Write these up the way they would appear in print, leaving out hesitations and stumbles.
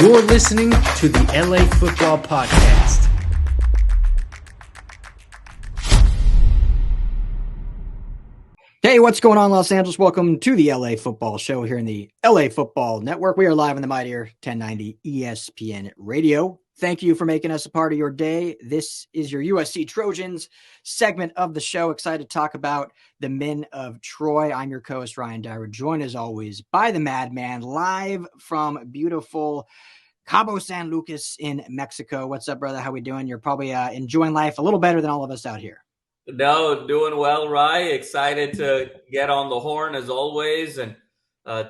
You're listening to the LA Football Podcast. Hey, what's going on, Los Angeles? Welcome to the LA Football Show here in the LA Football Network. We are live on the mightier 1090 ESPN Radio. Thank you for making us a part of your day. This is your USC Trojans segment of the show. Excited to talk about the men of Troy. I'm your co-host, Ryan Dyrud, joined as always by the Madman, live from beautiful Cabo San Lucas in Mexico. What's up, brother? How we doing? You're probably enjoying life a little better than all of us out here. No, doing well, Rye. Excited to get on the horn as always and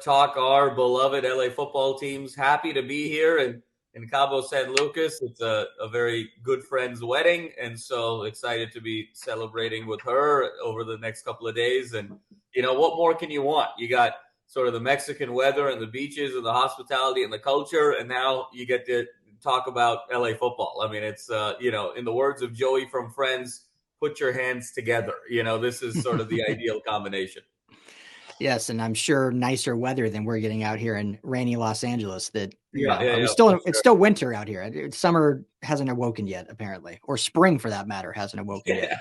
talk our beloved LA football teams. Happy to be here in Cabo San Lucas. It's a very good friend's wedding, and so excited to be celebrating with her over the next couple of days. And, you know, what more can you want? You got sort of the Mexican weather and the beaches and the hospitality and the culture, and now you get to talk about LA football. I mean, it's, in the words of Joey from Friends, put your hands together. You know, this is sort of the ideal combination. Yes, and I'm sure nicer weather than we're getting out here in rainy Los Angeles. It's still winter out here. Summer hasn't awoken yet, apparently, or spring for that matter hasn't awoken yet.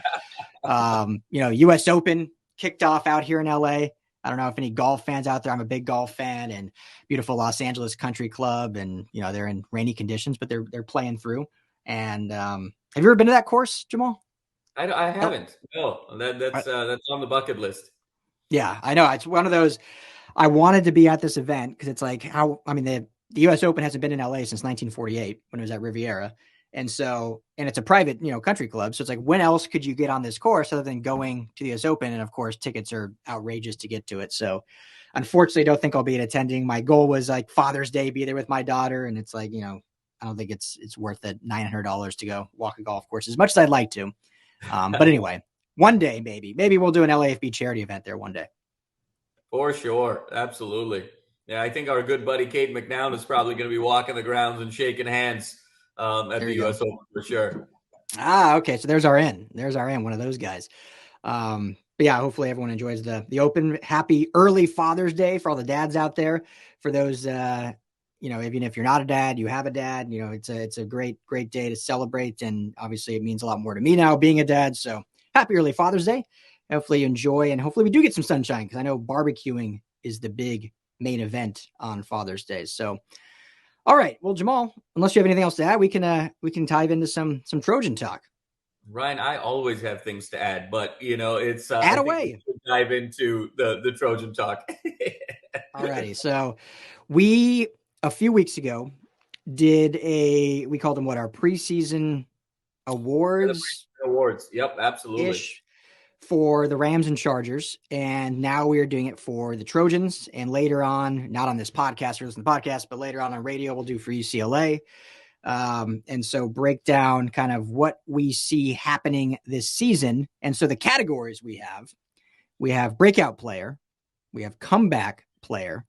U.S. Open kicked off out here in LA. I don't know if any golf fans out there. I'm a big golf fan, and beautiful Los Angeles Country Club, and they're in rainy conditions, but they're playing through. And have you ever been to that course, Jamal? I haven't. No, that's on the bucket list. Yeah, I know. It's one of those. I wanted to be at this event because it's like the U.S. Open hasn't been in LA since 1948 when it was at Riviera. And it's a private, country club. So it's like, when else could you get on this course other than going to the US Open? And of course, tickets are outrageous to get to it. So unfortunately, I don't think I'll be attending. My goal was like Father's Day, be there with my daughter. And it's like, I don't think it's worth it, $900 to go walk a golf course as much as I'd like to. But anyway, one day, maybe we'll do an LAFB charity event there one day. For sure. Absolutely. Yeah. I think our good buddy, Kate McNown, is probably going to be walking the grounds and shaking hands at the U.S. Open for sure. Okay. So there's our in. One of those guys. But yeah, hopefully everyone enjoys the Open. Happy early Father's Day for all the dads out there. For those, even if you're not a dad, you have a dad. It's a great day to celebrate, and obviously it means a lot more to me now being a dad. So happy early Father's Day. Hopefully you enjoy, and hopefully we do get some sunshine, because I know barbecuing is the big main event on Father's Day. So. All right. Well, Jamal, unless you have anything else to add, we can dive into some Trojan talk. Ryan, I always have things to add, but it's add away. Dive into the Trojan talk. All righty. So we a few weeks ago did we called them our preseason awards. Awards. Yep, absolutely. For the Rams and Chargers, and now we are doing it for the Trojans. And later on, not on this podcast or listen to the podcast, but later on radio, we'll do for UCLA. And so break down kind of what we see happening this season. And so the categories we have breakout player, we have comeback player,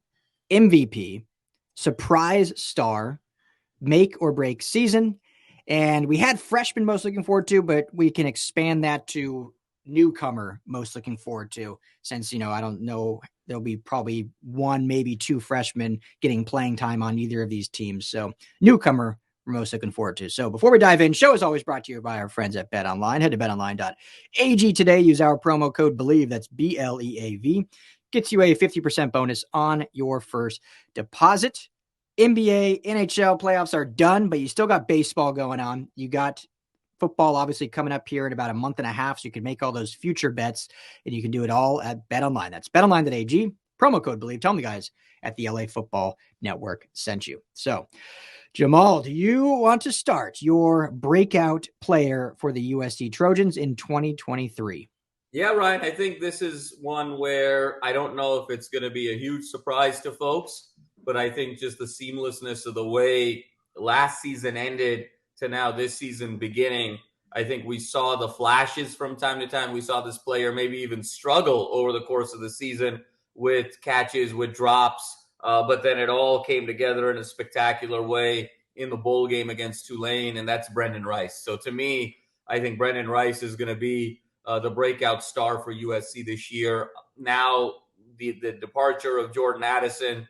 MVP, surprise star, make or break season. And we had freshman most looking forward to, but we can expand that to newcomer most looking forward to, since I don't know, there'll be probably one, maybe two freshmen getting playing time on either of these teams. So newcomer we're most looking forward to. So before we dive in, show is always brought to you by our friends at BetOnline. Head to betonline.ag today. Use our promo code BELIEVE, that's BLEAV, gets you a 50% bonus on your first deposit. NBA, NHL playoffs are done, but you still got baseball going on. You got football obviously coming up here in about a month and a half, so you can make all those future bets, and you can do it all at BetOnline. That's betonline.ag, promo code BELIEVE. Tell them the guys at the LA Football Network sent you. So, Jamal, do you want to start your breakout player for the USC Trojans in 2023? Yeah, Ryan, I think this is one where I don't know if it's going to be a huge surprise to folks, but I think just the seamlessness of the way last season ended to now this season beginning, I think we saw the flashes from time to time. We saw this player maybe even struggle over the course of the season with catches, with drops, but then it all came together in a spectacular way in the bowl game against Tulane, and that's Brenden Rice. So to me, I think Brenden Rice is going to be the breakout star for USC this year. Now, the departure of Jordan Addison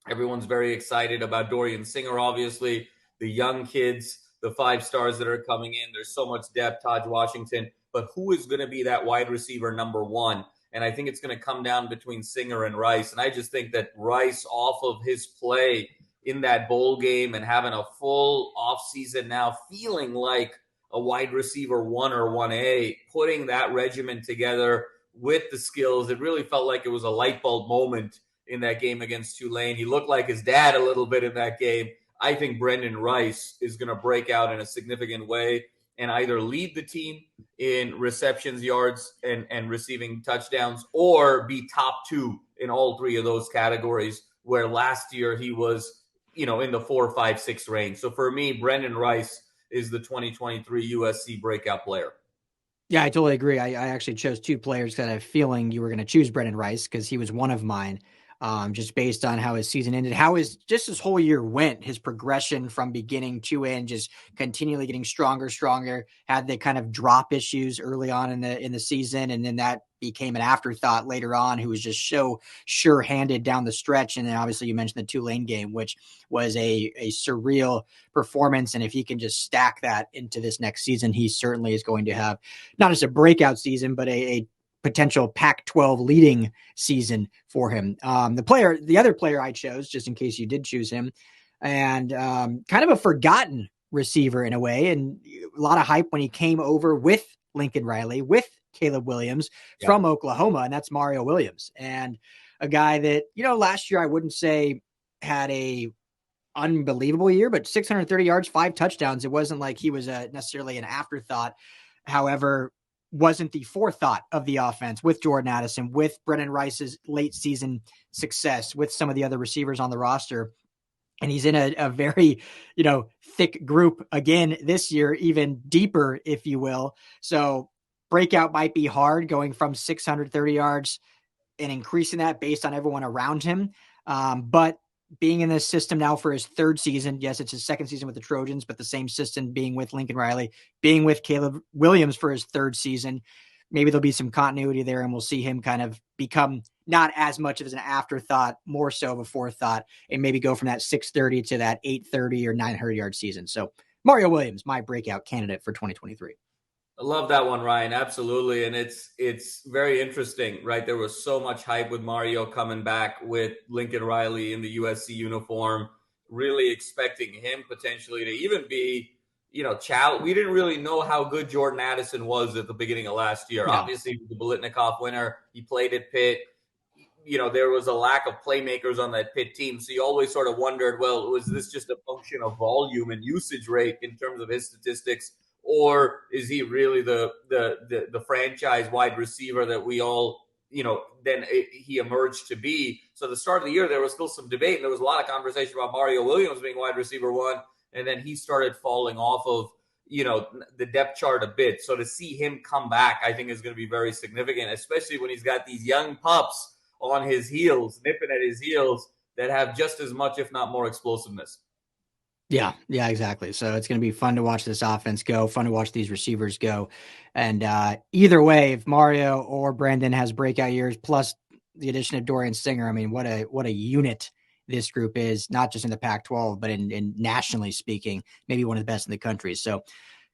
Everyone's very excited about Dorian Singer, obviously, the young kids, the 5 stars that are coming in. There's so much depth, Tahj Washington. But who is going to be that wide receiver number 1? And I think it's going to come down between Singer and Rice. And I just think that Rice, off of his play in that bowl game and having a full offseason now, feeling like a wide receiver 1 or 1A, putting that regimen together with the skills, it really felt like it was a light bulb moment in that game against Tulane. He looked like his dad a little bit in that game. I think Brenden Rice is going to break out in a significant way and either lead the team in receptions, yards, and receiving touchdowns, or be top 2 in all 3 of those categories, where last year he was, in the 4, 5, 6 range. So for me, Brenden Rice is the 2023 USC breakout player. Yeah, I totally agree. I actually chose 2 players that I have a feeling you were going to choose Brenden Rice, because he was one of mine. Just based on how his season ended, how his whole year went, his progression from beginning to end, just continually getting stronger, had the kind of drop issues early on in the season. And then that became an afterthought later on, who was just so sure-handed down the stretch. And then obviously you mentioned the Tulane game, which was a surreal performance. And if he can just stack that into this next season, he certainly is going to have not just a breakout season, but a potential Pac-12 leading season for him. The other player I chose, just in case you did choose him, and kind of a forgotten receiver in a way, and a lot of hype when he came over with Lincoln Riley, with Caleb Williams from Oklahoma, and that's Mario Williams. And a guy that, last year I wouldn't say had a unbelievable year, but 630 yards, 5 touchdowns. It wasn't like he was necessarily an afterthought. However, wasn't the forethought of the offense with Jordan Addison, with Brenden Rice's late season success, with some of the other receivers on the roster. And he's in a very, thick group again this year, even deeper, if you will. So breakout might be hard, going from 630 yards and increasing that based on everyone around him. But being in this system now for his 3rd season, yes, it's his 2nd season with the Trojans, but the same system, being with Lincoln Riley, being with Caleb Williams for his 3rd season, maybe there'll be some continuity there, and we'll see him kind of become not as much of an afterthought, more so of a forethought, and maybe go from that 630 to that 830 or 900 yard season. So Mario Williams, my breakout candidate for 2023. I love that one, Ryan. Absolutely. And it's very interesting, right? There was so much hype with Mario coming back with Lincoln Riley in the USC uniform, really expecting him potentially to even be, child. We didn't really know how good Jordan Addison was at the beginning of last year. No. Obviously, the Biletnikoff winner, he played at Pitt. There was a lack of playmakers on that Pitt team. So you always sort of wondered, well, was this just a function of volume and usage rate in terms of his statistics? Or is he really the franchise wide receiver that we all, he emerged to be? So the start of the year, there was still some debate, and there was a lot of conversation about Mario Williams being wide receiver 1, and then he started falling off of, the depth chart a bit. So to see him come back, I think is going to be very significant, especially when he's got these young pups on his heels, nipping at his heels, that have just as much, if not more, explosiveness. Yeah, exactly. So it's going to be fun to watch this offense go, fun to watch these receivers go. And either way, if Mario or Brenden has breakout years, plus the addition of Dorian Singer, I mean, what a unit this group is, not just in the Pac-12, but in nationally speaking, maybe one of the best in the country. So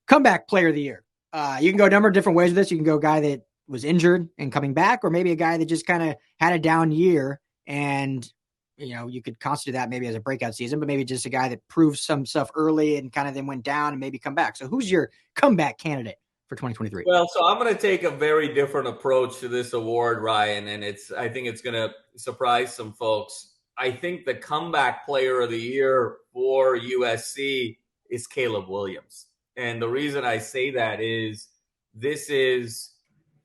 comeback player of the year. You can go a number of different ways with this. You can go a guy that was injured and coming back, or maybe a guy that just kind of had a down year, and you could constitute that maybe as a breakout season, but maybe just a guy that proved some stuff early and kind of then went down and maybe come back. So who's your comeback candidate for 2023? Well, so I'm going to take a very different approach to this award, Ryan, and I think it's going to surprise some folks. I think the comeback player of the year for USC is Caleb Williams. And the reason I say that is this is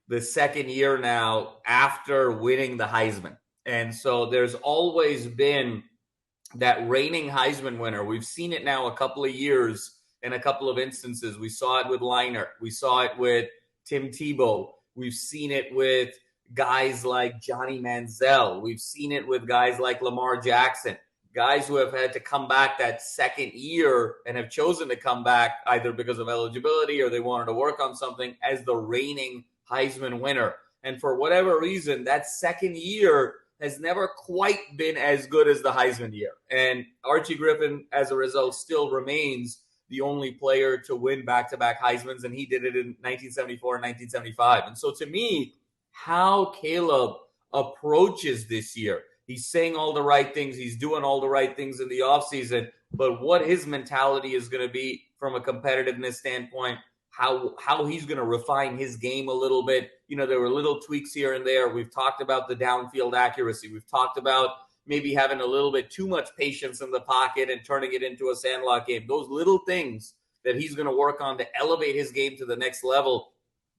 the 2nd year now after winning the Heisman. And so there's always been that reigning Heisman winner. We've seen it now a couple of years in a couple of instances. We saw it with Leinart. We saw it with Tim Tebow. We've seen it with guys like Johnny Manziel. We've seen it with guys like Lamar Jackson, guys who have had to come back that 2nd year and have chosen to come back either because of eligibility or they wanted to work on something as the reigning Heisman winner. And for whatever reason, that 2nd year has never quite been as good as the Heisman year. And Archie Griffin, as a result, still remains the only player to win back-to-back Heismans, and he did it in 1974 and 1975. And so to me, how Caleb approaches this year, he's saying all the right things, he's doing all the right things in the offseason, but what his mentality is going to be from a competitiveness standpoint, how he's going to refine his game a little bit. There were little tweaks here and there. We've talked about the downfield accuracy. We've talked about maybe having a little bit too much patience in the pocket and turning it into a sandlot game. Those little things that he's going to work on to elevate his game to the next level.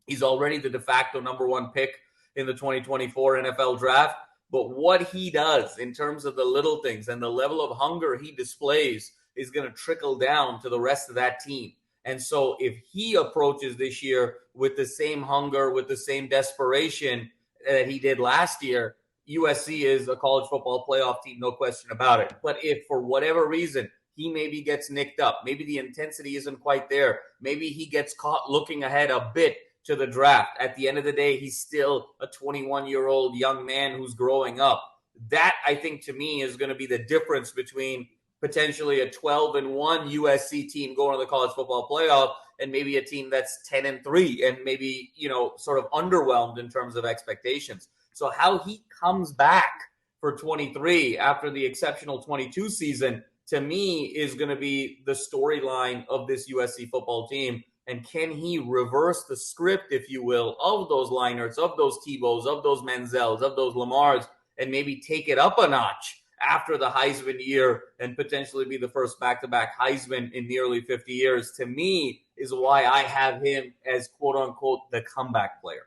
He's already the de facto number 1 pick in the 2024 NFL draft. But what he does in terms of the little things and the level of hunger he displays is going to trickle down to the rest of that team. And so if he approaches this year with the same hunger, with the same desperation that he did last year, USC is a college football playoff team, no question about it. But if for whatever reason he maybe gets nicked up, maybe the intensity isn't quite there, maybe he gets caught looking ahead a bit to the draft, at the end of the day, he's still a 21-year-old young man who's growing up. That, I think, to me, is going to be the difference between potentially a 12-1 USC team going to the college football playoff and maybe a team that's 10-3 and maybe, sort of underwhelmed in terms of expectations. So how he comes back for 23 after the exceptional 22 season, to me, is going to be the storyline of this USC football team. And can he reverse the script, if you will, of those Leinarts, of those Tebows, of those Manziels, of those Lamars, and maybe take it up a notch after the Heisman year and potentially be the first back-to-back Heisman in nearly 50 years, to me, is why I have him as, quote-unquote, the comeback player.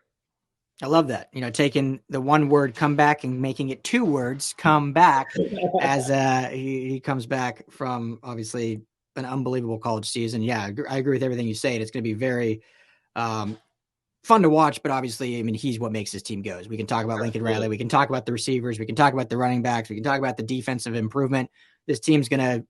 I love that. Taking the one word comeback and making it 2 words, come back, as he comes back from, obviously, an unbelievable college season. Yeah, I agree with everything you say. It's going to be very fun to watch, but obviously, he's what makes his team goes. We can talk about Lincoln Riley. We can talk about the receivers. We can talk about the running backs. We can talk about the defensive improvement. This team's going to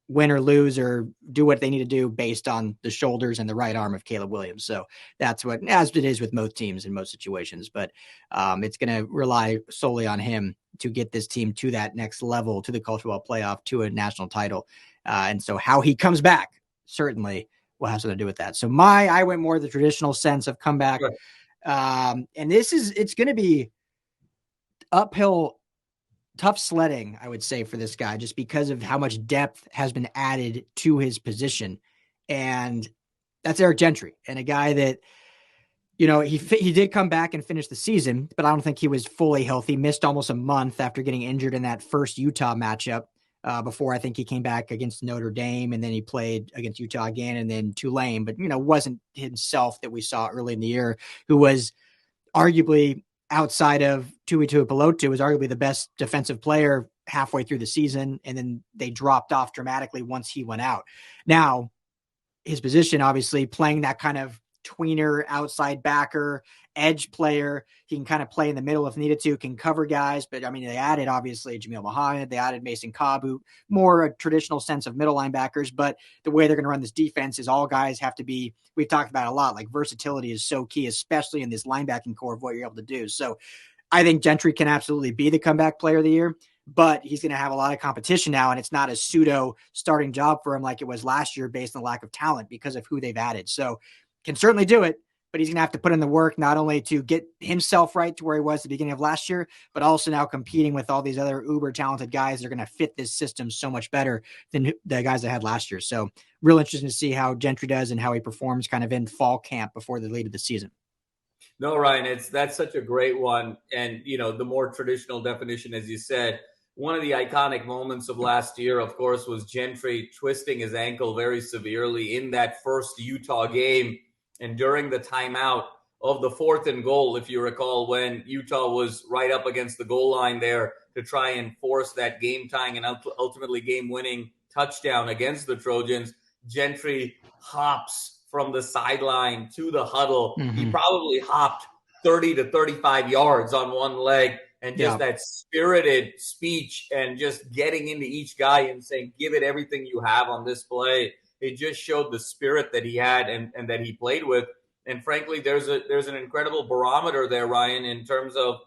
win or lose or do what they need to do based on the shoulders and the right arm of Caleb Williams. So that's what, as it is with most teams in most situations, but it's going to rely solely on him to get this team to that next level, to the college football playoff, to a national title. And so how he comes back certainly will have something to do with that. So I went more the traditional sense of comeback. Sure. And it's going to be uphill, tough sledding, I would say, for this guy, just because of how much depth has been added to his position. And that's Eric Gentry, and a guy that, he did come back and finish the season, but I don't think he was fully healthy. Missed almost a month after getting injured in that first Utah matchup. Before I think he came back against Notre Dame, and then he played against Utah again, and then Tulane, but wasn't himself that we saw early in the year, who was arguably, outside of Tuipulotu, was arguably the best defensive player halfway through the season, and then they dropped off dramatically once he went out. Now, his position, obviously, playing that kind of tweener, outside backer, edge player, he can kind of play in the middle if needed to, can cover guys, but they added, obviously, Jamil Muhammad, they added Mason Cobb, who more a traditional sense of middle linebackers, but the way they're going to run this defense is all guys have to be, we've talked about a lot, like versatility is so key, especially in this linebacking core of what you're able to do. So I think Gentry can absolutely be the comeback player of the year, but he's going to have a lot of competition now, and it's not a pseudo starting job for him like it was last year based on the lack of talent because of who they've added. So can certainly do it, but he's going to have to put in the work, not only to get himself right to where he was at the beginning of last year, but also now competing with all these other uber talented guys that are going to fit this system so much better than the guys I had last year. So real interesting to see how Gentry does and how he performs kind of in fall camp before the lead of the season. No, Ryan, that's such a great one. And, the more traditional definition, as you said, one of the iconic moments of last year, of course, was Gentry twisting his ankle very severely in that first Utah game. And during the timeout of the 4th and goal, if you recall, when Utah was right up against the goal line there to try and force that game-tying and ultimately game-winning touchdown against the Trojans, Gentry hops from the sideline to the huddle. Mm-hmm. He probably hopped 30 to 35 yards on one leg, and just that spirited speech and just getting into each guy and saying, give it everything you have on this play. It just showed the spirit that he had and that he played with. And frankly, there's an incredible barometer there, Ryan, in terms of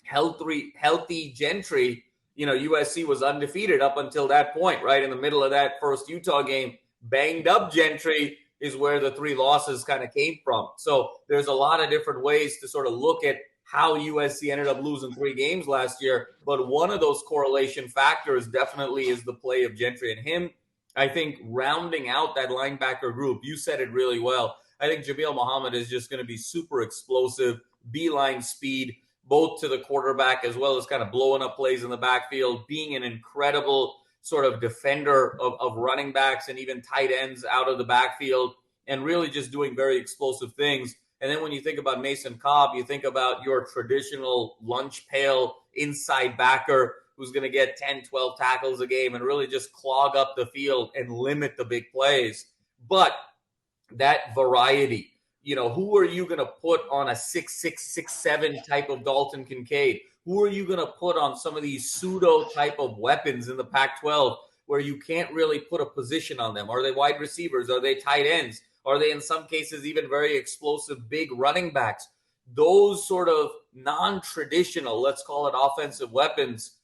healthy Gentry, USC was undefeated up until that point, right? In the middle of that first Utah game, banged up Gentry is where the 3 losses kind of came from. So there's a lot of different ways to sort of look at how USC ended up losing 3 games last year. But one of those correlation factors definitely is the play of Gentry and him. I think rounding out that linebacker group, you said it really well. I think Jamil Muhammad is just going to be super explosive, beeline speed, both to the quarterback as well as kind of blowing up plays in the backfield, being an incredible sort of defender of running backs and even tight ends out of the backfield, and really just doing very explosive things. And then when you think about Mason Cobb, you think about your traditional lunch pail inside backer who's going to get 10, 12 tackles a game and really just clog up the field and limit the big plays. But that variety, who are you going to put on a 6'6", 6'7" type of Dalton Kincaid? Who are you going to put on some of these pseudo type of weapons in the Pac-12 where you can't really put a position on them? Are they wide receivers? Are they tight ends? Are they in some cases even very explosive big running backs? Those sort of non-traditional, let's call it offensive weapons,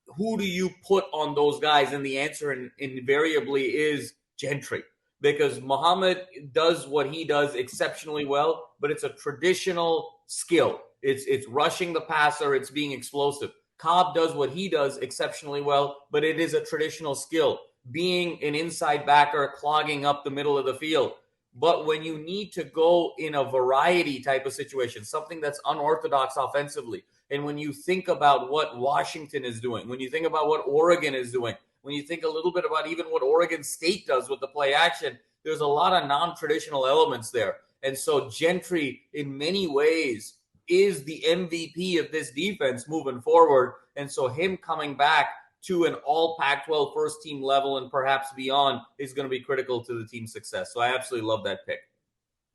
who do you put on those guys? And the answer invariably is Gentry. Because Muhammad does what he does exceptionally well, but it's a traditional skill. It's rushing the passer. It's being explosive. Cobb does what he does exceptionally well, but it is a traditional skill, being an inside backer, clogging up the middle of the field. But when you need to go in a variety type of situation, something that's unorthodox offensively, and when you think about what Washington is doing, when you think about what Oregon is doing, when you think a little bit about even what Oregon State does with the play action, there's a lot of non-traditional elements there. And so Gentry, in many ways, is the MVP of this defense moving forward. And so him coming back to an all Pac-12 first team level and perhaps beyond is going to be critical to the team's success. So I absolutely love that pick.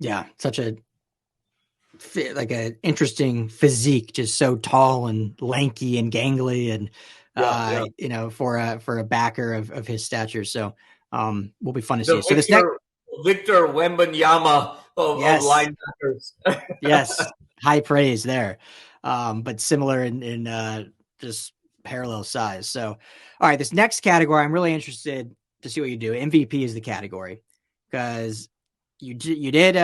Yeah, such an interesting physique, just so tall and lanky and gangly, and for a backer of his stature. So will be fun to see. So this next Victor Wembanyama of linebackers. Yes, high praise there, but similar in just parallel size. So, all right, this next category, I'm really interested to see what you do. MVP is the category because you did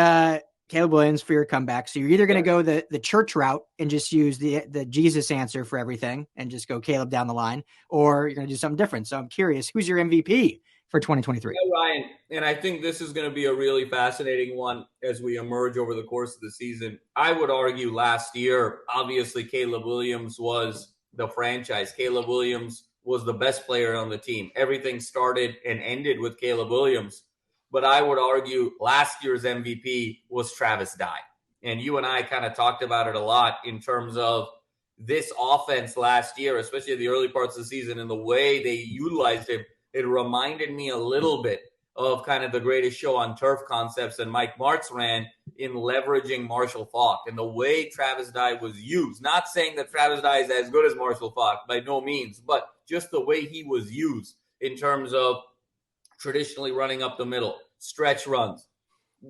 Caleb Williams for your comeback. So you're either going to go the church route and just use the Jesus answer for everything and just go Caleb down the line, or you're going to do something different. So I'm curious, who's your MVP for 2023? Yeah, Ryan, and I think this is going to be a really fascinating one as we emerge over the course of the season. I would argue last year, obviously, Caleb Williams was the franchise. Caleb Williams was the best player on the team. Everything started and ended with Caleb Williams. But I would argue last year's MVP was Travis Dye. And you and I kind of talked about it a lot in terms of this offense last year, especially the early parts of the season, and the way they utilized him. It reminded me a little bit of kind of the greatest show on turf concepts that Mike Martz ran in leveraging Marshall Faulk and the way Travis Dye was used. Not saying that Travis Dye is as good as Marshall Faulk, by no means, but just the way he was used in terms of traditionally running up the middle, stretch runs,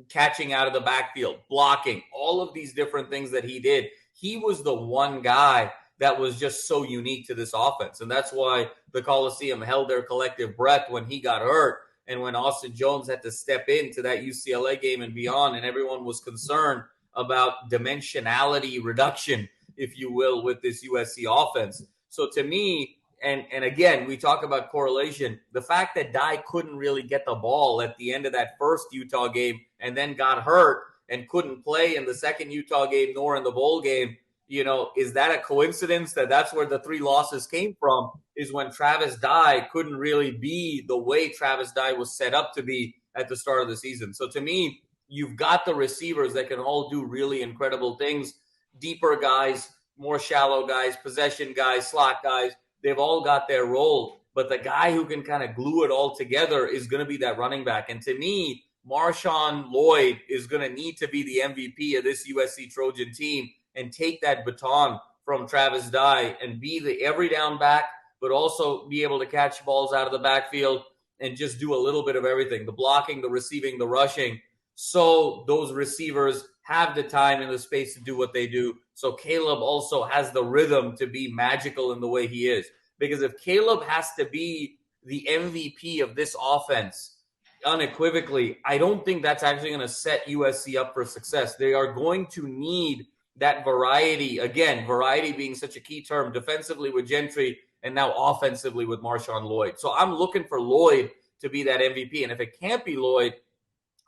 catching out of the backfield, blocking, all of these different things that he did. He was the one guy that was just so unique to this offense. And that's why the Coliseum held their collective breath when he got hurt and when Austin Jones had to step into that UCLA game and beyond, and everyone was concerned about dimensionality reduction, if you will, with this USC offense. So to me, and again, we talk about correlation, the fact that Dye couldn't really get the ball at the end of that first Utah game and then got hurt and couldn't play in the second Utah game nor in the bowl game, is that a coincidence that that's where the 3 losses came from, is when Travis Dye couldn't really be the way Travis Dye was set up to be at the start of the season. So to me, you've got the receivers that can all do really incredible things, deeper guys, more shallow guys, possession guys, slot guys. They've all got their role, but the guy who can kind of glue it all together is going to be that running back. And to me, Marshawn Lloyd is going to need to be the MVP of this USC Trojan team and take that baton from Travis Dye and be the every down back, but also be able to catch balls out of the backfield and just do a little bit of everything, the blocking, the receiving, the rushing. so those receivers have the time and the space to do what they do. So Caleb also has the rhythm to be magical in the way he is. Because if Caleb has to be the MVP of this offense unequivocally, I don't think that's actually going to set USC up for success. They are going to need that variety. Again, variety being such a key term, defensively with Gentry and now offensively with Marshawn Lloyd. So I'm looking for Lloyd to be that MVP. And if it can't be Lloyd,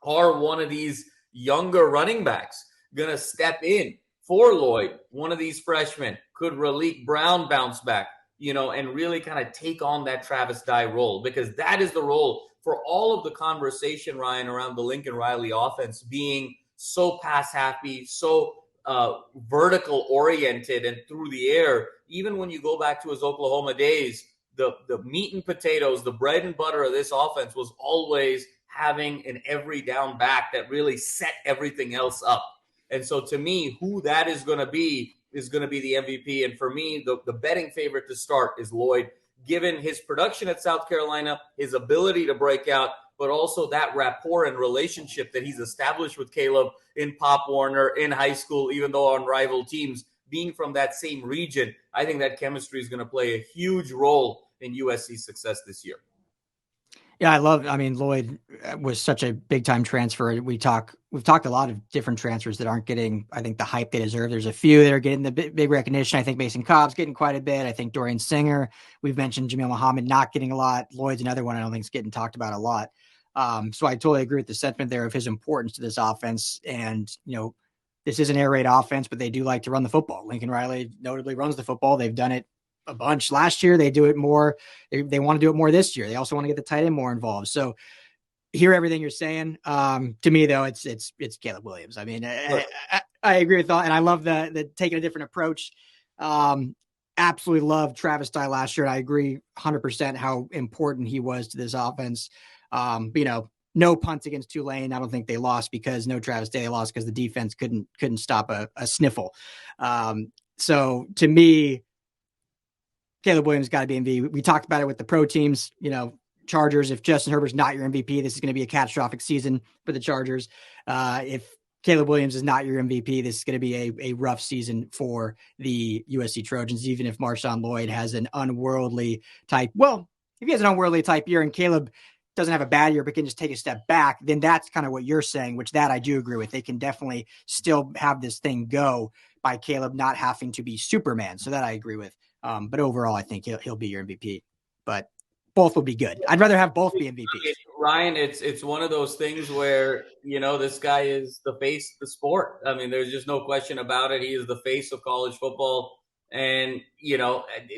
are one of these younger running backs going to step in for Lloyd? One of these freshmen, could Raleek Brown bounce back, and really kind of take on that Travis Dye role? Because that is the role for all of the conversation, Ryan, around the Lincoln Riley offense being so pass happy, so vertical oriented and through the air. Even when you go back to his Oklahoma days, the meat and potatoes, the bread and butter of this offense was always having an every down back that really set everything else up. And so to me, who that is going to be the MVP. And for me, the betting favorite to start is Lloyd, given his production at South Carolina, his ability to break out, but also that rapport and relationship that he's established with Caleb in Pop Warner, in high school, even though on rival teams, being from that same region. I think that chemistry is going to play a huge role in USC's success this year. Yeah, Lloyd was such a big time transfer. We've talked a lot of different transfers that aren't getting, I think, the hype they deserve. There's a few that are getting the big recognition. I think Mason Cobb's getting quite a bit. I think Dorian Singer, we've mentioned Jamil Muhammad not getting a lot. Lloyd's another one I don't think is getting talked about a lot. So I totally agree with the sentiment there of his importance to this offense. And, this is an air raid offense, but they do like to run the football. Lincoln Riley notably runs the football. They've done it a bunch last year. They do it more. They want to do it more this year. They also want to get the tight end more involved. So hear everything you're saying. To me though, it's Caleb Williams. I mean, sure. I agree with that. And I love the taking a different approach. Absolutely love Travis Dye last year. And I agree 100% how important he was to this offense. No punts against Tulane. I don't think they lost because no Travis Dye. They lost because the defense couldn't stop a sniffle. So to me, Caleb Williams got to be MVP. We talked about it with the pro teams, Chargers. If Justin Herbert's not your MVP, this is going to be a catastrophic season for the Chargers. If Caleb Williams is not your MVP, this is going to be a rough season for the USC Trojans, even if Marshawn Lloyd has an unworldly type. Well, if he has an unworldly type year and Caleb doesn't have a bad year but can just take a step back, then that's kind of what you're saying, which that I do agree with. They can definitely still have this thing go by Caleb not having to be Superman. So that I agree with. But overall, I think he'll be your MVP. But both will be good. I'd rather have both be MVPs. Ryan, it's one of those things where, this guy is the face of the sport. I mean, there's just no question about it. He is the face of college football. And,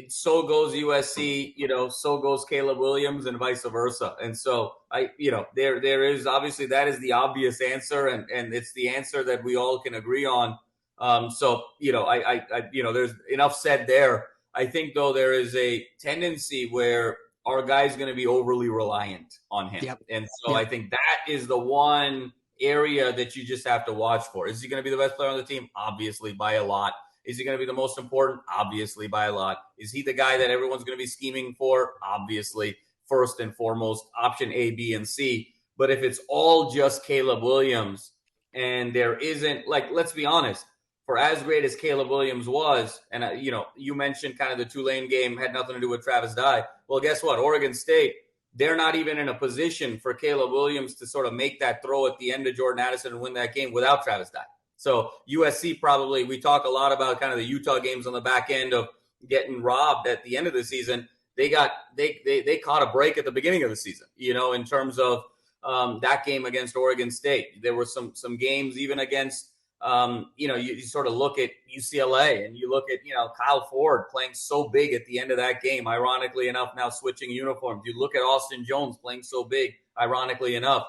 so goes USC, so goes Caleb Williams and vice versa. And so there is obviously that is the obvious answer. And it's the answer that we all can agree on. There's enough said there. I think, though, there is a tendency where our guy's going to be overly reliant on him. Yep. And so I think that is the one area that you just have to watch for. Is he going to be the best player on the team? Obviously, by a lot. Is he going to be the most important? Obviously, by a lot. Is he the guy that everyone's going to be scheming for? Obviously, first and foremost, option A, B, and C. But if it's all just Caleb Williams and there isn't, let's be honest, for as great as Caleb Williams was, and, you mentioned kind of the Tulane game had nothing to do with Travis Dye. Well, guess what? Oregon State, they're not even in a position for Caleb Williams to sort of make that throw at the end of Jordan Addison and win that game without Travis Dye. So USC probably, we talk a lot about kind of the Utah games on the back end of getting robbed at the end of the season. They caught a break at the beginning of the season, in terms of that game against Oregon State. There were some games even against, you sort of look at UCLA and you look at, Kyle Ford playing so big at the end of that game, ironically enough, now switching uniforms. You look at Austin Jones playing so big, ironically enough.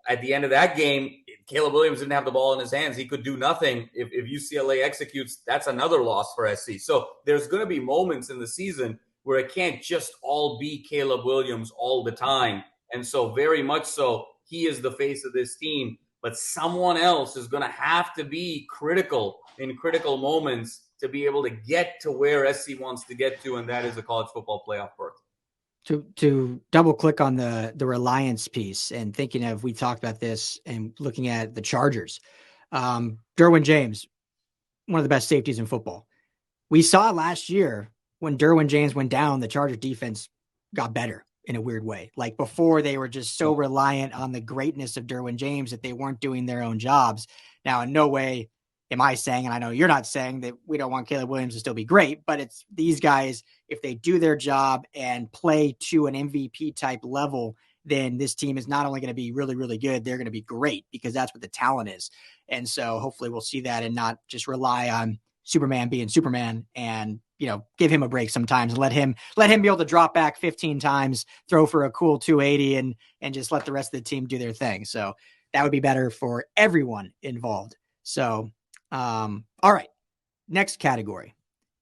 At the end of that game, Caleb Williams didn't have the ball in his hands. He could do nothing. If UCLA executes, that's another loss for SC. So there's going to be moments in the season where it can't just all be Caleb Williams all the time. And so very much so, he is the face of this team. But someone else is going to have to be critical in critical moments to be able to get to where SC wants to get to, and that is a college football playoff berth. To double click on the reliance piece and thinking of, we talked about this and looking at the Chargers. Derwin James, one of the best safeties in football. We saw last year when Derwin James went down, the Chargers defense got better in a weird way. Like before, they were just so reliant on the greatness of Derwin James that they weren't doing their own jobs. Now, in no way am I saying, and I know you're not saying, that we don't want Caleb Williams to still be great, but it's these guys, if they do their job and play to an MVP type level, then this team is not only going to be really, really good, they're going to be great, because that's what the talent is. And so hopefully we'll see that and not just rely on Superman being Superman, and, you know, give him a break sometimes and let him be able to drop back 15 times, throw for a cool 280 and just let the rest of the team do their thing. So that would be better for everyone involved. So, all right, next category.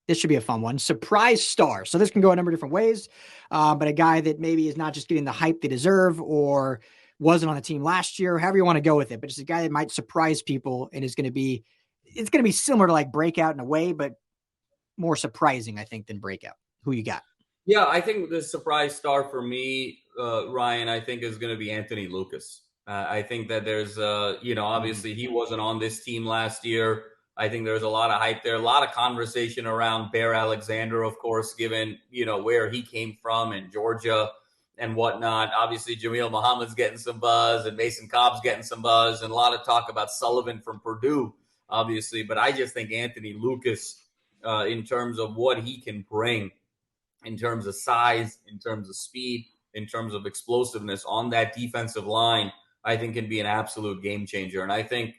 This should be a fun one. Surprise star. So this can go a number of different ways, but a guy that maybe is not just getting the hype they deserve or wasn't on the team last year, however you want to go with it, but just a guy that might surprise people and is going to be, it's going to be similar to like Breakout in a way, but more surprising, I think, than Breakout. Who you got? Yeah, I think the surprise star for me, Ryan, I think is going to be Anthony Lucas. I think that there's, obviously he wasn't on this team last year. I think there's a lot of hype there, a lot of conversation around Bear Alexander, of course, given, where he came from in Georgia and whatnot. Obviously, Jameel Muhammad's getting some buzz and Mason Cobb's getting some buzz, and a lot of talk about Sullivan from Purdue, obviously. But I just think Anthony Lucas, in terms of what he can bring, in terms of size, in terms of speed, in terms of explosiveness on that defensive line, I think can be an absolute game changer. And I think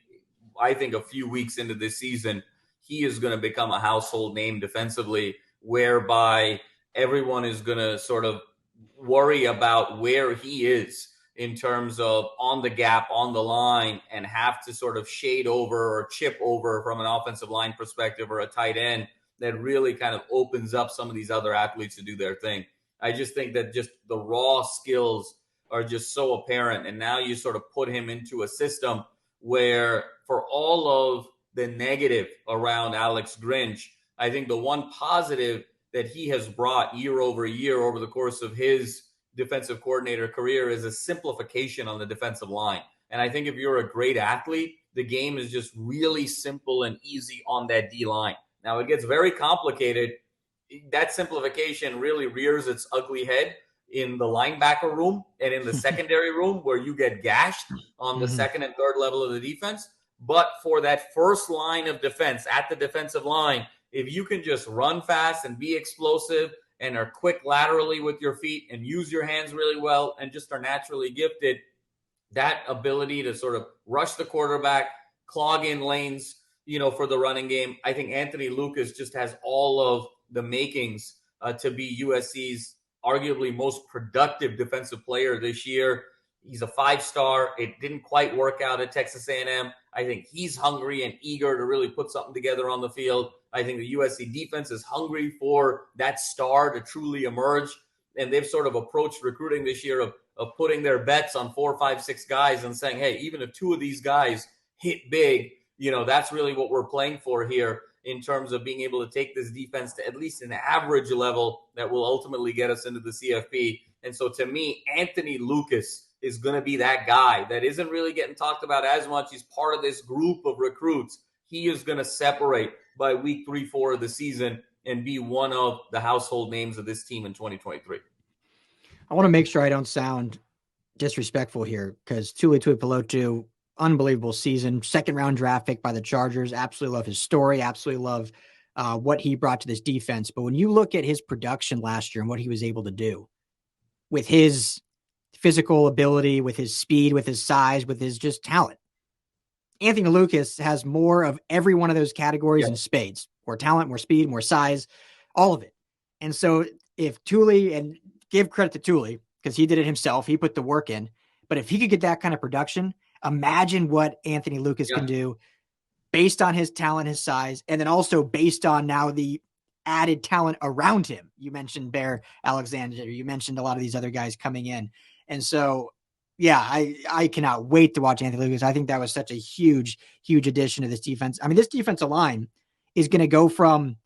a few weeks into this season, he is going to become a household name defensively, whereby everyone is going to sort of worry about where he is in terms of on the gap, on the line, and have to sort of shade over or chip over from an offensive line perspective or a tight end that really kind of opens up some of these other athletes to do their thing. I just think that just the raw skills are just so apparent. And now you sort of put him into a system where, for all of the negative around Alex Grinch, I think the one positive that he has brought year over year over the course of his defensive coordinator career is a simplification on the defensive line. And I think if you're a great athlete, the game is just really simple and easy on that D line. Now, it gets very complicated. That simplification really rears its ugly head in the linebacker room and in the secondary room, where you get gashed on the second and third level of the defense. But for that first line of defense at the defensive line, if you can just run fast and be explosive and are quick laterally with your feet and use your hands really well and just are naturally gifted, that ability to sort of rush the quarterback, clog in lanes, for the running game, I think Anthony Lucas just has all of the makings to be USC's arguably most productive defensive player this year. He's a 5-star. It didn't quite work out at Texas A&M. I think he's hungry and eager to really put something together on the field. I think the USC defense is hungry for that star to truly emerge. And they've sort of approached recruiting this year of putting their bets on 4, 5, 6 guys and saying, hey, even if 2 of these guys hit big, that's really what we're playing for here in terms of being able to take this defense to at least an average level that will ultimately get us into the CFP. And so to me, Anthony Lucas is going to be that guy that isn't really getting talked about as much. He's part of this group of recruits. He is going to separate by week 3, 4 of the season and be one of the household names of this team in 2023. I want to make sure I don't sound disrespectful here, because Tuipulotu, unbelievable season, 2nd round draft pick by the Chargers. Absolutely love his story. Absolutely love what he brought to this defense. But when you look at his production last year and what he was able to do with his physical ability, with his speed, with his size, with his just talent, Anthony Lucas has more of every one of those categories in spades: more talent, more speed, more size, all of it. And so if Tuli, and give credit to Tuli because he did it himself, he put the work in, but if he could get that kind of production, imagine what Anthony Lucas can do based on his talent, his size, and then also based on now the added talent around him. You mentioned Bear Alexander. You mentioned a lot of these other guys coming in. And so, I cannot wait to watch Anthony Lucas. I think that was such a huge, huge addition to this defense. I mean, this defensive line is going to go from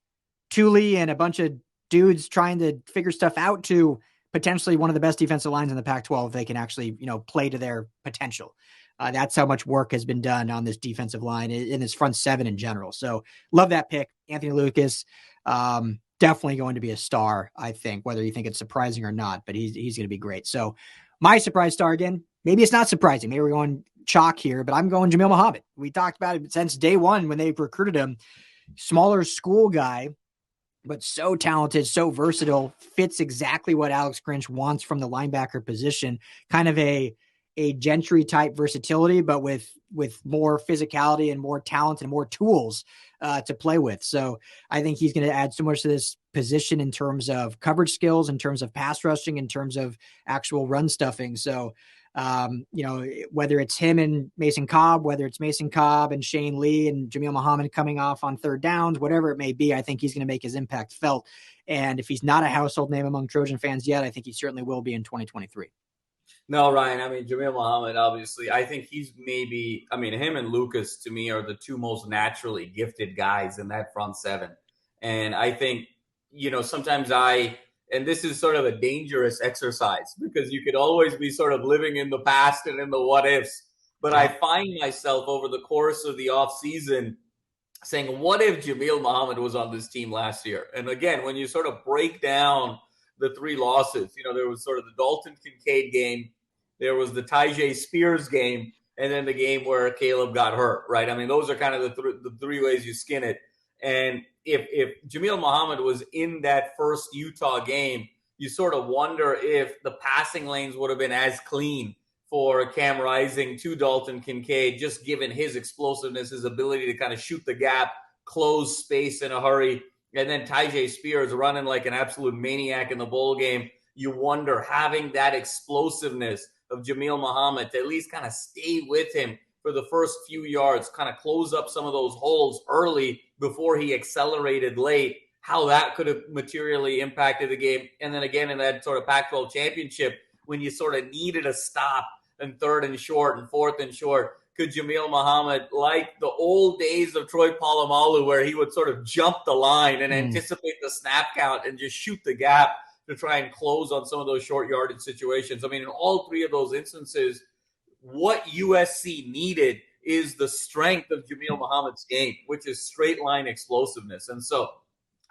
Tuli and a bunch of dudes trying to figure stuff out to potentially one of the best defensive lines in the Pac-12 if they can actually, play to their potential. That's how much work has been done on this defensive line in this front seven in general. So love that pick. Anthony Lucas, definitely going to be a star, I think, whether you think it's surprising or not, but he's going to be great. So my surprise star again, maybe it's not surprising. Maybe we're going chalk here, but I'm going Jamil Muhammad. We talked about it since day one when they recruited him. Smaller school guy, but so talented, so versatile, fits exactly what Alex Grinch wants from the linebacker position. Kind of a Gentry type versatility, but with more physicality and more talent and more tools to play with. So I think he's going to add so much to this position in terms of coverage skills, in terms of pass rushing, in terms of actual run stuffing. So, whether it's him and Mason Cobb, whether it's Mason Cobb and Shane Lee and Jamil Muhammad coming off on third downs, whatever it may be, I think he's going to make his impact felt. And if he's not a household name among Trojan fans yet, I think he certainly will be in 2023. No, Ryan, Jamil Muhammad, obviously, I think he's him and Lucas, to me, are the two most naturally gifted guys in that front seven. And I think, sometimes and this is sort of a dangerous exercise because you could always be sort of living in the past and in the what ifs. But I find myself over the course of the offseason saying, what if Jamil Muhammad was on this team last year? And again, when you sort of break down the three losses, there was sort of the Dalton Kincaid game, there was the Tahj Spears game, and then the game where Caleb got hurt, right? Those are kind of the three ways you skin it. And if Jamil Muhammad was in that first Utah game, you sort of wonder if the passing lanes would have been as clean for Cam Rising to Dalton Kincaid, just given his explosiveness, his ability to kind of shoot the gap, close space in a hurry. And then Tahj Spears running like an absolute maniac in the bowl game. You wonder, having that explosiveness of Jamil Muhammad to at least kind of stay with him for the first few yards, kind of close up some of those holes early before he accelerated late, how that could have materially impacted the game. And then again, in that sort of Pac-12 championship, when you sort of needed a stop in third and short and fourth and short, could Jamil Muhammad, like the old days of Troy Polamalu, where he would sort of jump the line and anticipate the snap count and just shoot the gap to try and close on some of those short yardage situations. In all three of those instances, what USC needed is the strength of Jamil Muhammad's game, which is straight line explosiveness. And so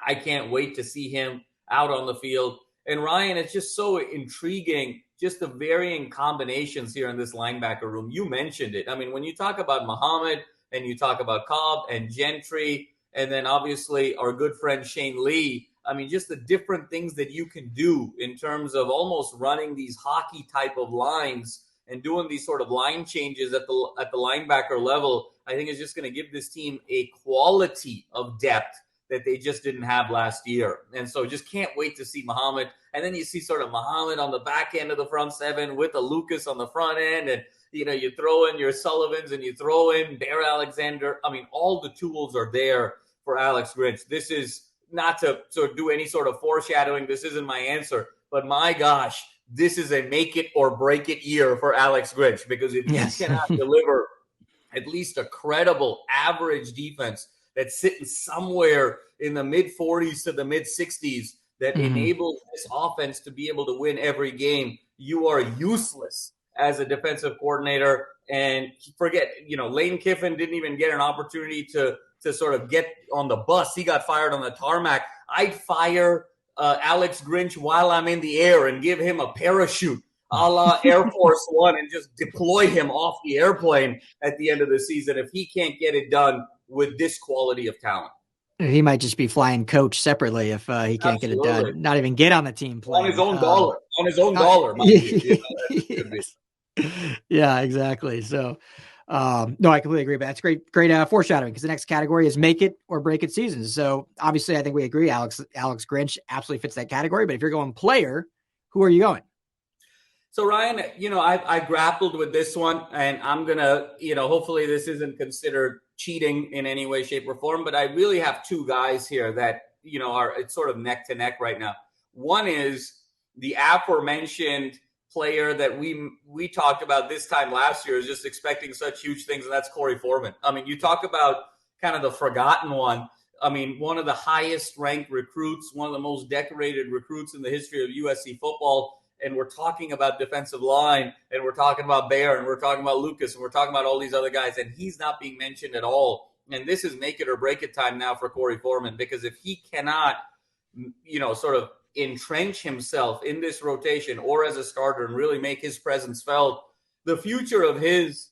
I can't wait to see him out on the field. And Ryan, it's just so intriguing, just the varying combinations here in this linebacker room. You mentioned it. When you talk about Muhammad and you talk about Cobb and Gentry, and then obviously our good friend Shane Lee, just the different things that you can do in terms of almost running these hockey type of lines and doing these sort of line changes at the linebacker level, I think is just going to give this team a quality of depth that they just didn't have last year. And so just can't wait to see Muhammad. And then you see sort of Muhammad on the back end of the front seven with a Lucas on the front end. And, you throw in your Sullivans and you throw in Bear Alexander. All the tools are there for Alex Grinch. This is not to sort of do any sort of foreshadowing. This isn't my answer. But my gosh, this is a make it or break it year for Alex Grinch, because if he cannot deliver at least a credible average defense that's sitting somewhere in the mid-40s to the mid-60s that enables this offense to be able to win every game, you are useless as a defensive coordinator. And forget, Lane Kiffin didn't even get an opportunity to sort of get on the bus. He got fired on the tarmac. I'd fire Alex Grinch while I'm in the air and give him a parachute a la Air Force One and just deploy him off the airplane at the end of the season if he can't get it done with this quality of talent. He might just be flying coach separately if he can't get it done. Not even get on the team plane. On his own dollar. On his own dollar. Yeah, exactly. So, no, I completely agree. But that's great foreshadowing, because the next category is make it or break it seasons. So obviously, I think we agree. Alex Grinch absolutely fits that category. But if you're going player, who are you going? So Ryan, I grappled with this one, and I'm gonna, hopefully this isn't considered cheating in any way, shape, or form. But I really have two guys here that it's sort of neck to neck right now. One is the aforementioned player that we talked about this time last year, is just expecting such huge things, and that's Corey Foreman. You talk about kind of the forgotten one. I mean, one of the highest ranked recruits, one of the most decorated recruits in the history of USC football. And we're talking about defensive line, and we're talking about Bear, and we're talking about Lucas, and we're talking about all these other guys, and he's not being mentioned at all. And this is make it or break it time now for Korey Foreman, because if he cannot, sort of entrench himself in this rotation or as a starter and really make his presence felt, the future of his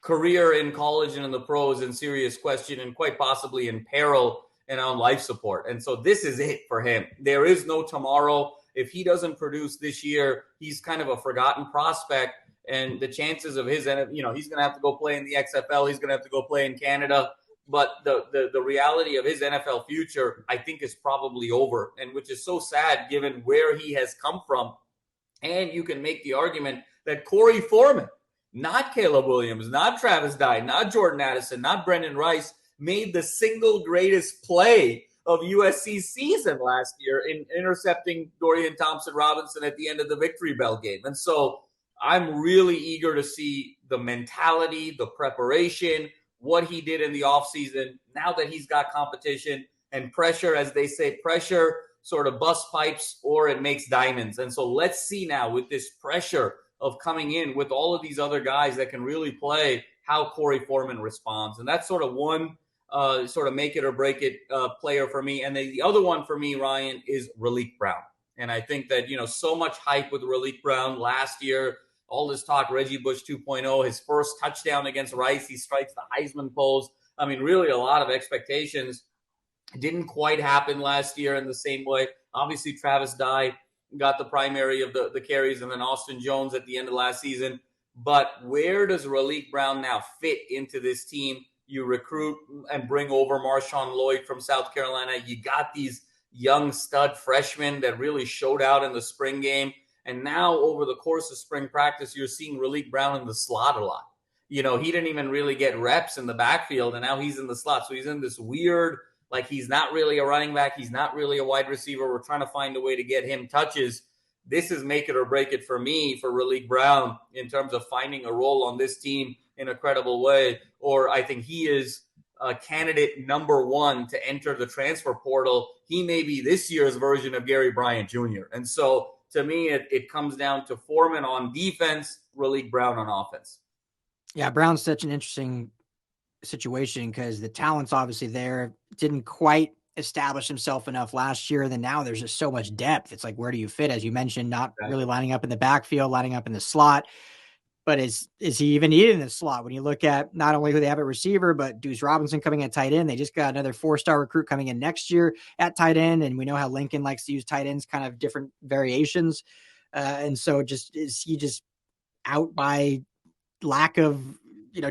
career in college and in the pros in serious question, and quite possibly in peril and on life support. And so this is it for him. There is no tomorrow. If he doesn't produce this year, he's kind of a forgotten prospect. And the chances of his, he's going to have to go play in the XFL. He's going to have to go play in Canada. But the reality of his NFL future, I think, is probably over, and which is so sad given where he has come from. And you can make the argument that Korey Foreman, not Caleb Williams, not Travis Dye, not Jordan Addison, not Brendan Rice, made the single greatest play of USC's season last year in intercepting Dorian Thompson-Robinson at the end of the Victory Bell game. And so I'm really eager to see the mentality, the preparation, what he did in the offseason, now that he's got competition and pressure, as they say, pressure sort of bust pipes or it makes diamonds. And so let's see now, with this pressure of coming in with all of these other guys that can really play, how Korey Foreman responds. And that's sort of one sort of make it or break it player for me. And then the other one for me, Ryan, is Raleek Brown. And I think that, so much hype with Raleek Brown last year, all this talk, Reggie Bush 2.0, his first touchdown against Rice, he strikes the Heisman pose. I mean, really a lot of expectations. Didn't quite happen last year in the same way. Obviously, Travis Dye got the primary of the carries, and then Austin Jones at the end of last season. But where does Raleek Brown now fit into this team? You recruit and bring over Marshawn Lloyd from South Carolina. You got these young stud freshmen that really showed out in the spring game. And now over the course of spring practice, you're seeing Raleek Brown in the slot a lot. He didn't even really get reps in the backfield, and now he's in the slot. So he's in this weird, like he's not really a running back. He's not really a wide receiver. We're trying to find a way to get him touches. This is make it or break it for me for Raleek Brown in terms of finding a role on this team in a credible way. Or I think he is candidate number one to enter the transfer portal. He may be this year's version of Gary Bryant Jr. And so to me, it comes down to Foreman on defense, Raleek Brown on offense. Yeah, Brown's such an interesting situation because the talent's obviously there. Didn't quite establish himself enough last year. Then now there's just so much depth. It's like, where do you fit? As you mentioned, not really lining up in the backfield, lining up in the slot. But is he even needed in the slot? When you look at not only who they have at receiver, but Deuce Robinson coming at tight end. They just got another 4-star recruit coming in next year at tight end. And we know how Lincoln likes to use tight ends, kind of different variations. And so is he just out by lack of,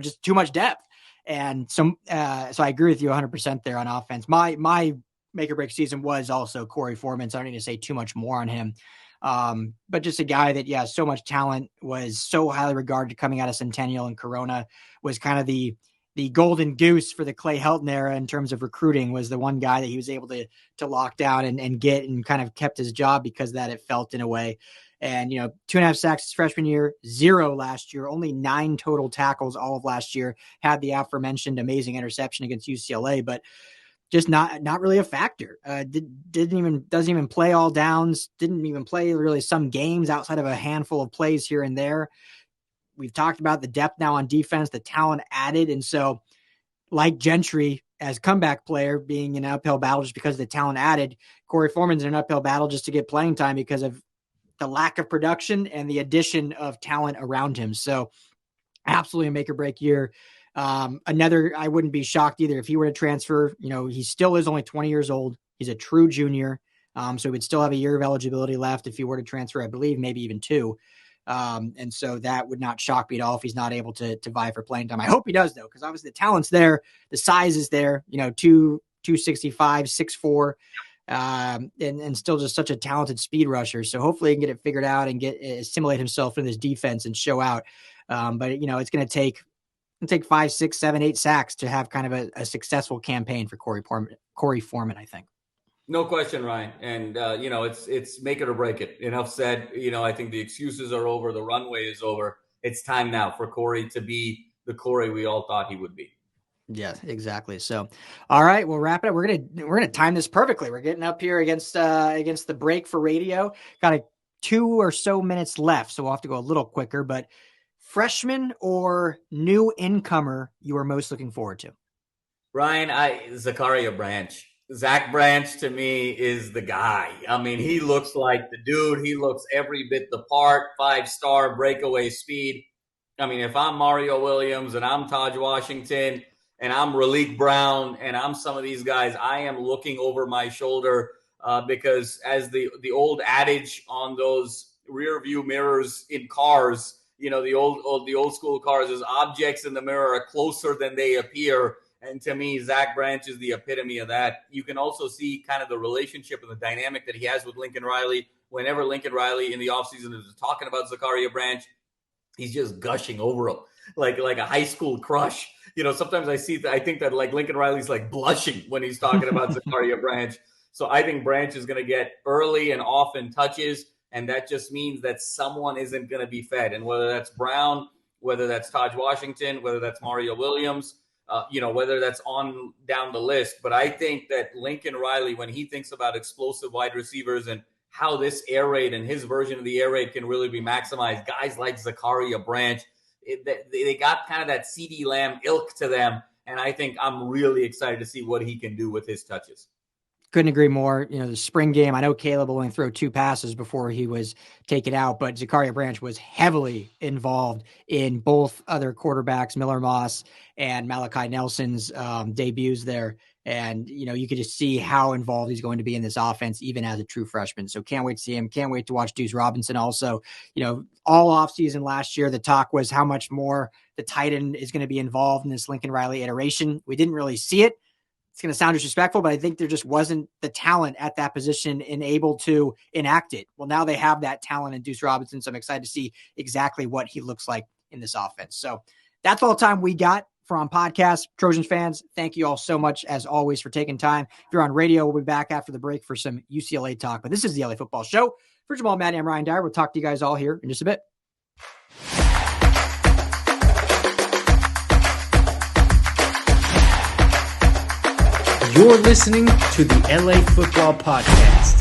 just too much depth? And so I agree with you 100% there on offense. My make or break season was also Korey Foreman, so I don't need to say too much more on him. But just a guy that, so much talent, was so highly regarded coming out of Centennial and Corona, was kind of the golden goose for the Clay Helton era in terms of recruiting, was the one guy that he was able to lock down and get, and kind of kept his job because of that, it felt, in a way. And, 2.5 sacks his freshman year, 0 last year, only 9 total tackles all of last year, had the aforementioned amazing interception against UCLA, but just not really a factor. Doesn't even play all downs, didn't even play really some games outside of a handful of plays here and there. We've talked about the depth now on defense, the talent added. And so, like Gentry as comeback player being an uphill battle just because of the talent added, Korey Foreman's in an uphill battle just to get playing time because of the lack of production and the addition of talent around him. So absolutely a make or break year. Another, I wouldn't be shocked either if he were to transfer. He still is only 20 years old. He's a true junior. So he would still have a year of eligibility left if he were to transfer, I believe, maybe even 2. And so that would not shock me at all if he's not able to vie for playing time. I hope he does, though, because obviously the talent's there. The size is there, 265, 6'4", and still just such a talented speed rusher. So hopefully he can get it figured out and assimilate himself in this defense and show out. But it's going to take 5, 6, 7, 8 sacks to have kind of a successful campaign for Korey Foreman, I think. No question, Ryan. And, it's make it or break it. Enough said. I think the excuses are over. The runway is over. It's time now for Korey to be the Korey we all thought he would be. Yeah, exactly. So, all right, we'll wrap it up. We're gonna time this perfectly. We're getting up here against the break for radio. Got 2 or so minutes left, so we'll have to go a little quicker. But freshman or new incomer you are most looking forward to? Ryan, Zachariah Branch. Zach Branch to me is the guy. I mean, he looks like the dude. He looks every bit the part. 5-star breakaway speed. I mean, if I'm Mario Williams and I'm Tahj Washington and I'm Raleek Brown and I'm some of these guys, I am looking over my shoulder because as the old adage on those rear view mirrors in cars, the old school cars is objects in the mirror are closer than they appear. And to me, Zach Branch is the epitome of that. You can also see kind of the relationship and the dynamic that he has with Lincoln Riley. Whenever Lincoln Riley in the offseason is talking about Zachariah Branch, he's just gushing over him like a high school crush. Sometimes I think that like Lincoln Riley's like blushing when he's talking about Zachariah Branch. So I think Branch is going to get early and often touches, and that just means that someone isn't going to be fed. And whether that's Brown, whether that's Tahj Washington, whether that's Mario Williams, whether that's on down the list. But I think that Lincoln Riley, when he thinks about explosive wide receivers and how this air raid and his version of the air raid can really be maximized, guys like Zachariah Branch, they got kind of that CeeDee Lamb ilk to them. And I think I'm really excited to see what he can do with his touches. Couldn't agree more. The spring game, I know Caleb will only throw 2 passes before he was taken out, but Zachariah Branch was heavily involved in both other quarterbacks, Miller Moss and Malachi Nelson's debuts there. And, you could just see how involved he's going to be in this offense, even as a true freshman. So can't wait to see him. Can't wait to watch Deuce Robinson also. All offseason last year, the talk was how much more the tight end is going to be involved in this Lincoln Riley iteration. We didn't really see it. It's going to sound disrespectful, but I think there just wasn't the talent at that position and able to enact it. Well, now they have that talent in Deuce Robinson, so I'm excited to see exactly what he looks like in this offense. So that's all the time we got for on podcast. Trojans fans, thank you all so much, as always, for taking time. If you're on radio, we'll be back after the break for some UCLA talk. But this is the LA Football Show. For Jamal, Madni, I'm Ryan Dyrud. We'll talk to you guys all here in just a bit. You're listening to the LA Football Podcast.